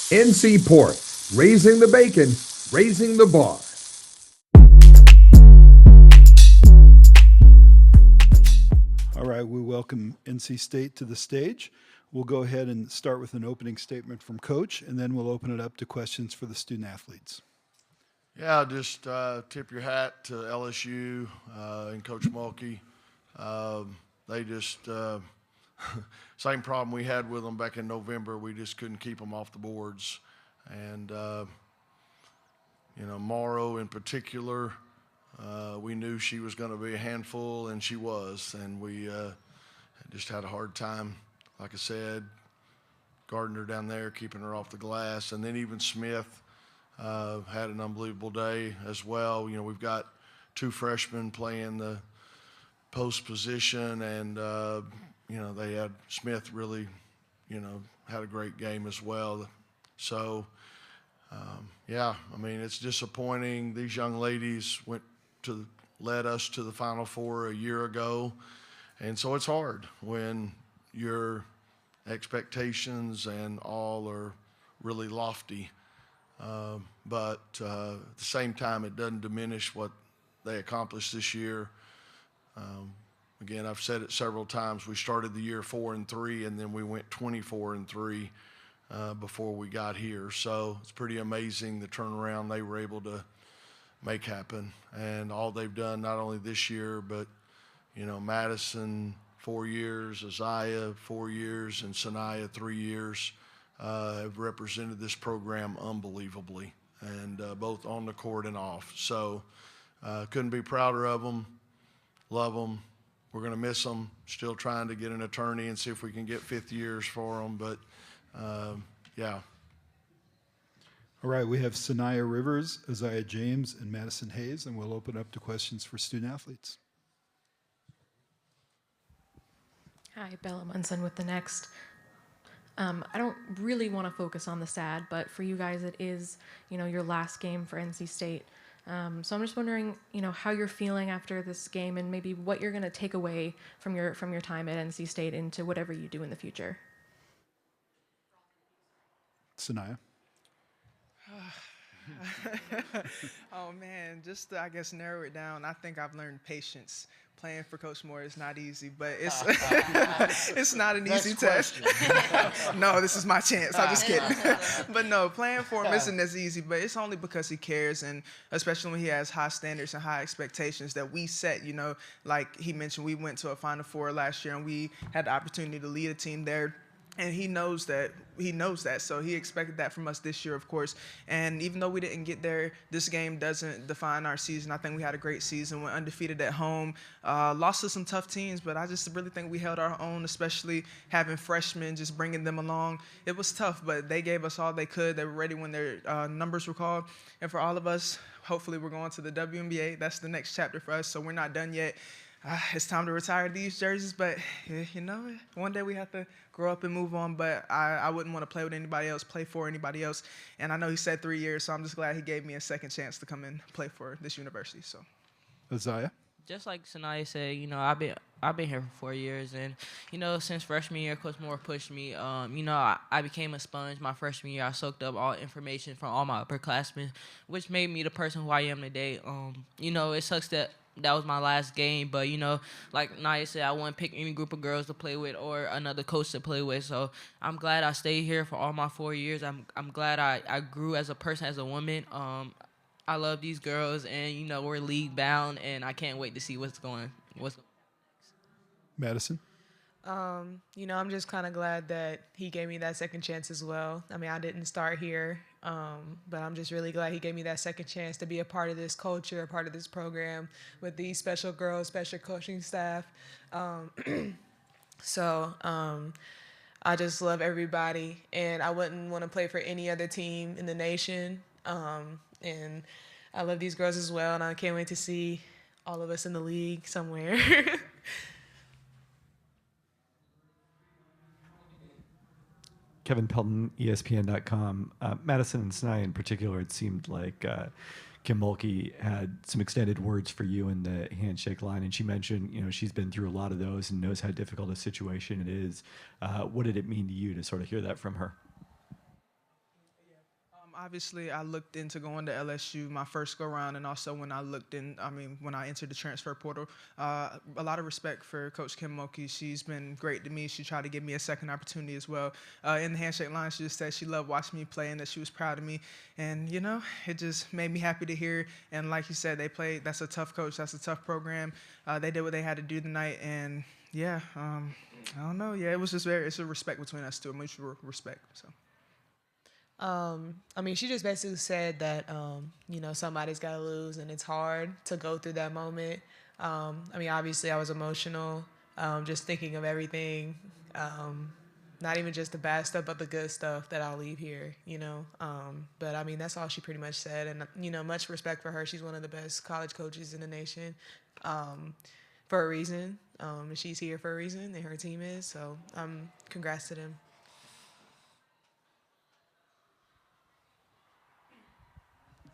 NC Pork, raising the bacon, raising the bar. All right, we welcome NC State to the stage. We'll go ahead and start with an opening statement from Coach, and then we'll open it up to questions for the student athletes. Yeah, just tip your hat to LSU and Coach Mulkey. They just same problem we had with them back in November. We just couldn't keep them off the boards, and Morrow in particular, we knew she was going to be a handful, and she was, and we just had a hard time. Like I said, Gardner down there keeping her off the glass, and then even Smith. Had an unbelievable day as well. We've got two freshmen playing the post position, and they had Smith really, had a great game as well. So, it's disappointing. These young ladies led us to the Final Four a year ago, and so it's hard when your expectations and all are really lofty. But at the same time, it doesn't diminish what they accomplished this year. Again, I've said it several times. We started the year 4-3, and then we went 24-3 before we got here. So it's pretty amazing the turnaround they were able to make happen, and all they've done not only this year, but Madison 4 years, Isaiah 4 years, and Sanaya 3 years. Have represented this program unbelievably, and both on the court and off. So couldn't be prouder of them. Love them. We're going to miss them. Still trying to get an attorney and see if we can get 5th years for them. But, yeah. All right, we have Sanaya Rivers, Isaiah James, and Madison Hayes, and we'll open up to questions for student athletes. Hi, Bella Munson with the Next. I don't really want to focus on the sad, but for you guys, it is, your last game for NC State. So I'm just wondering, how you're feeling after this game, and maybe what you're going to take away from your time at NC State into whatever you do in the future. Sanaya. Oh man, just to, I guess, narrow it down, I think I've learned patience. Playing for Coach Moore is not easy, but it's it's not an easy test. No, this is my chance. I'm just kidding. But no, playing for him isn't as easy, but it's only because he cares, and especially when he has high standards and high expectations that we set. Like he mentioned, we went to a Final Four last year, and we had the opportunity to lead a team there. And he knows that. So he expected that from us this year, of course. And even though we didn't get there, this game doesn't define our season. I think we had a great season. Went undefeated at home. Lost to some tough teams, but I just really think we held our own, especially having freshmen, just bringing them along. It was tough, but they gave us all they could. They were ready when their numbers were called. And for all of us, hopefully we're going to the WNBA. That's the next chapter for us, so we're not done yet. It's time to retire these jerseys, but one day we have to grow up and move on. But I wouldn't want to play with anybody else, play for anybody else. And I know he said 3 years, so I'm just glad he gave me a second chance to come and play for this university. So, Isaiah. Just like Sanaya said, I've been here for 4 years, and since freshman year, Coach Moore pushed me. I became a sponge my freshman year. I soaked up all information from all my upperclassmen, which made me the person who I am today. It sucks that was my last game, but like Naya said, I wouldn't pick any group of girls to play with or another coach to play with. So I'm glad I stayed here for all my 4 years. I'm glad I grew as a person, as a woman. I love these girls, and we're league bound, and I can't wait to see what's going. Madison. I'm just kind of glad that he gave me that second chance as well. I mean, I didn't start here, but I'm just really glad he gave me that second chance to be a part of this culture, a part of this program with these special girls, special coaching staff. So I just love everybody, and I wouldn't want to play for any other team in the nation. And I love these girls as well, and I can't wait to see all of us in the league somewhere. Kevin Pelton, ESPN.com. Madison and Sanaya in particular, it seemed like Kim Mulkey had some extended words for you in the handshake line, and she mentioned, she's been through a lot of those and knows how difficult a situation it is. What did it mean to you to sort of hear that from her? Obviously, I looked into going to LSU my first go round, and also when I entered the transfer portal. A lot of respect for Coach Kim Mulkey. She's been great to me. She tried to give me a second opportunity as well. In the handshake line, she just said she loved watching me play and that she was proud of me. And, it just made me happy to hear. And like you said, they played. That's a tough coach. That's a tough program. They did what they had to do tonight. And, yeah, I don't know. Yeah, it was just it's a respect between us two, a mutual respect. So. She just basically said that, somebody's got to lose and it's hard to go through that moment. Obviously I was emotional, just thinking of everything, not even just the bad stuff, but the good stuff that I'll leave here, But, that's all she pretty much said. And, much respect for her. She's one of the best college coaches in the nation for a reason. She's here for a reason, and her team is. So, congrats to them.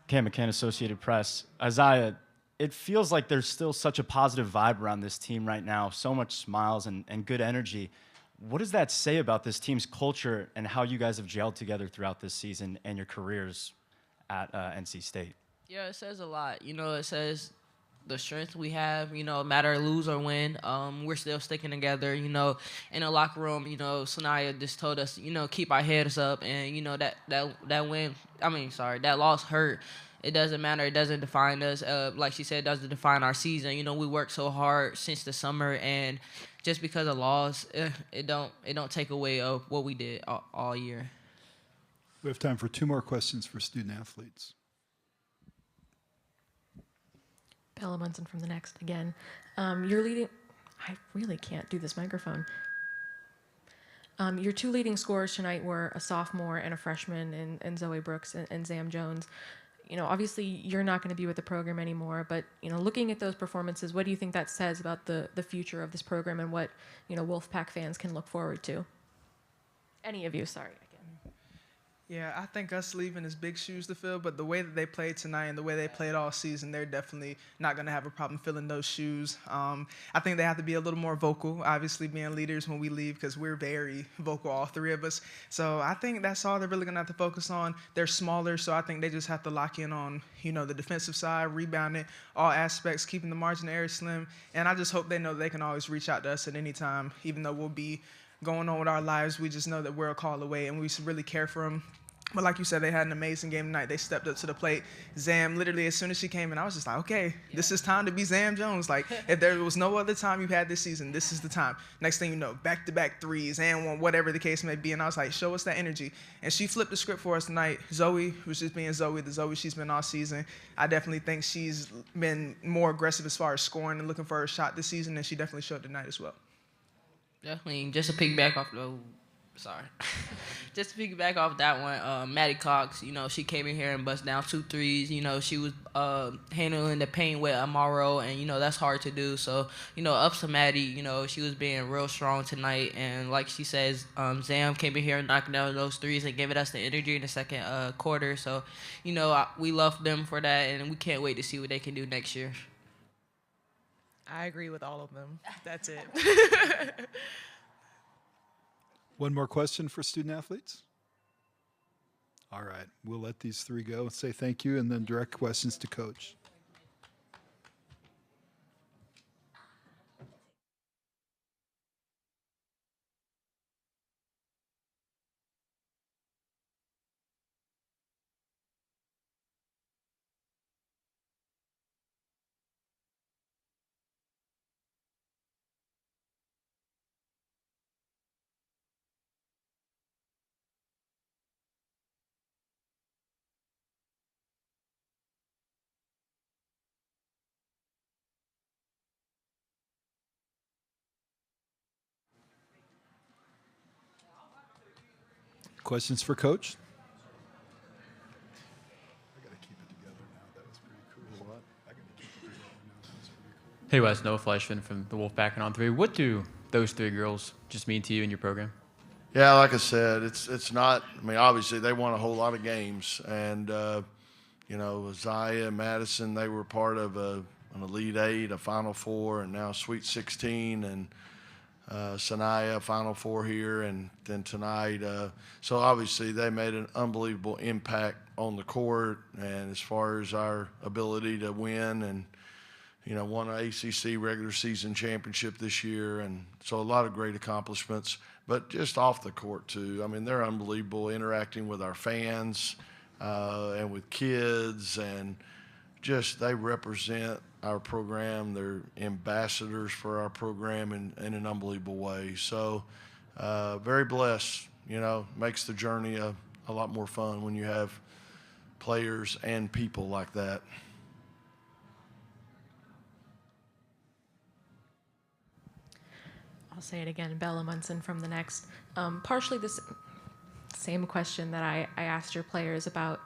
Cam McCann, Associated Press. Isaiah, it feels like there's still such a positive vibe around this team right now, so much smiles and good energy. What does that say about this team's culture and how you guys have gelled together throughout this season and your careers at NC State? Yeah, it says a lot. It says the strength we have, no matter lose or win, we're still sticking together, in the locker room, Sanaya just told us, keep our heads up, and, that loss hurt. It doesn't matter. It doesn't define us. Like she said, it doesn't define our season. We worked so hard since the summer, and just because of loss, it don't take away of what we did all year. We have time for 2 more questions for student athletes. Bella Munson from the Next again. You're leading. I really can't do this microphone. Your 2 leading scorers tonight were a sophomore and a freshman, and Zoe Brooks and Zam Jones. Obviously you're not going to be with the program anymore, but looking at those performances, what do you think that says about the future of this program and what Wolfpack fans can look forward to? Any of you, sorry. Yeah, I think us leaving is big shoes to fill, but the way that they played tonight and the way they played all season, they're definitely not going to have a problem filling those shoes. I think they have to be a little more vocal, obviously being leaders when we leave, because we're very vocal, all 3 of us. So I think that's all they're really going to have to focus on. They're smaller, so I think they just have to lock in on, the defensive side, rebounding, all aspects, keeping the margin of error slim. And I just hope they know they can always reach out to us at any time, even though we'll be going on with our lives. We just know that we're a call away, and we should really care for them. But like you said, they had an amazing game tonight. They stepped up to the plate. Zam, literally, as soon as she came in, I was just like, okay, This is time to be Zam Jones. Like, if there was no other time you've had this season, this is the time. Next thing you know, back-to-back threes and one, whatever the case may be. And I was like, show us that energy. And she flipped the script for us tonight. Zoe was just being Zoe, the Zoe she's been all season. I definitely think she's been more aggressive as far as scoring and looking for her shot this season, and she definitely showed tonight as well. Definitely, just to piggyback off just to piggyback off that one, Maddie Cox, she came in here and bust down 2 threes. She was handling the paint with Amaro, and, that's hard to do. So, ups to Maddie, she was being real strong tonight. And like she says, Zam came in here and knocked down those threes and giving us the energy in the second quarter. So, we love them for that, and we can't wait to see what they can do next year. I agree with all of them. That's it. 1 more question for student athletes? All right, we'll let these 3 go. Say thank you and then direct questions to Coach. Questions for Coach? Hey Wes, Noah Fleischman from the Wolfpack and On 3. What do those 3 girls just mean to you and your program? Yeah, like I said, it's not. Obviously they won a whole lot of games, and Zaya and Madison, they were part of an Elite 8, a Final Four, and now Sweet 16, and Sanaya Final Four here, and then tonight. So obviously they made an unbelievable impact on the court, and as far as our ability to win, and won an ACC regular season championship this year, and so a lot of great accomplishments. But just off the court too, I mean, they're unbelievable, interacting with our fans and with kids, and just they represent our program. They're ambassadors for our program in an unbelievable way. So very blessed. Makes the journey a lot more fun when you have players and people like that. I'll say it again, Bella Munson from the Next. Partially the same question that I asked your players about,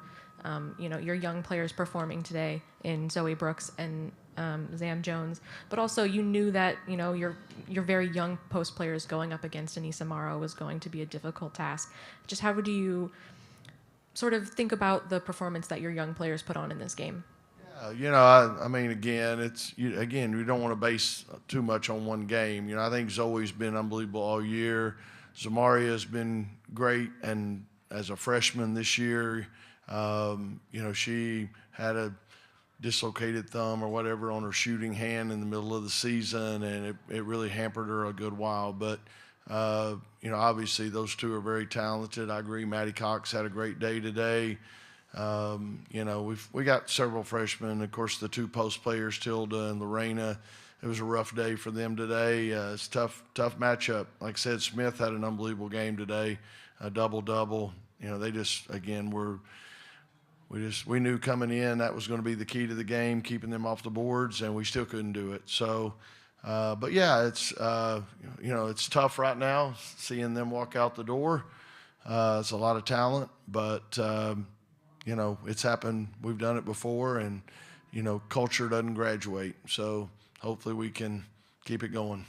your young players performing today in Zoe Brooks and Zam Jones, but also you knew that, your very young post players going up against Anissa Morrow was going to be a difficult task. Just how would you sort of think about the performance that your young players put on in this game? I mean, again, you don't want to base too much on one game. I think Zoe's been unbelievable all year. Zamaria's been great, and as a freshman this year, she had a dislocated thumb or whatever on her shooting hand in the middle of the season, and it really hampered her a good while. But obviously those two are very talented. I agree. Maddie Cox had a great day today. We got several freshmen. Of course, the two post players, Tilda and Lorena. It was a rough day for them today. It's tough matchup. Like I said, Smith had an unbelievable game today, a double-double. They just, again, we knew coming in that was going to be the key to the game, keeping them off the boards, and we still couldn't do it. So, but yeah, it's tough right now seeing them walk out the door. It's a lot of talent, but it's happened. We've done it before, and culture doesn't graduate. So hopefully we can keep it going.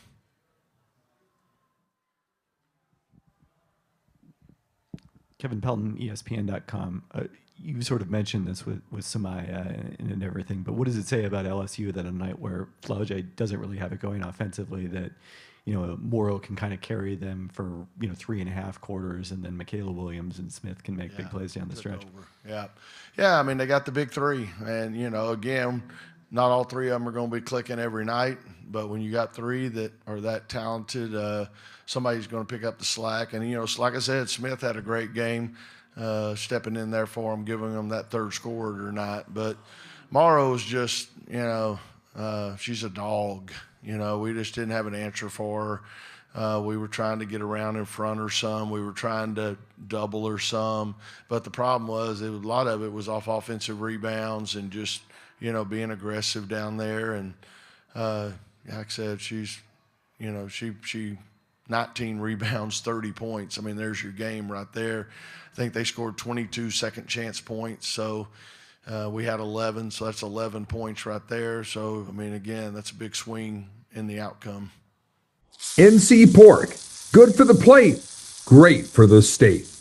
Kevin Pelton, ESPN.com. You sort of mentioned this with Samaya and everything, but what does it say about LSU that a night where Flaugier doesn't really have it going offensively, that Morrow can kind of carry them for 3.5 quarters, and then Michaela Williams and Smith can make big plays down the stretch? Yeah. I mean, they got the big three, and again, not all three of them are going to be clicking every night, but when you got three that are that talented, somebody's going to pick up the slack. And like I said, Smith had a great game, stepping in there for them, giving them that third score or not. But Morrow's just, she's a dog. We just didn't have an answer for her. We were trying to get around in front her some. We were trying to double her some. But the problem was a lot of it was off offensive rebounds and just, being aggressive down there. And like I said, she's, she 19 rebounds, 30 points. I mean, there's your game right there. I think they scored 22 second chance points. So we had 11, so that's 11 points right there. So, I mean, again, that's a big swing in the outcome. NC Pork. Good for the plate. Great for the state.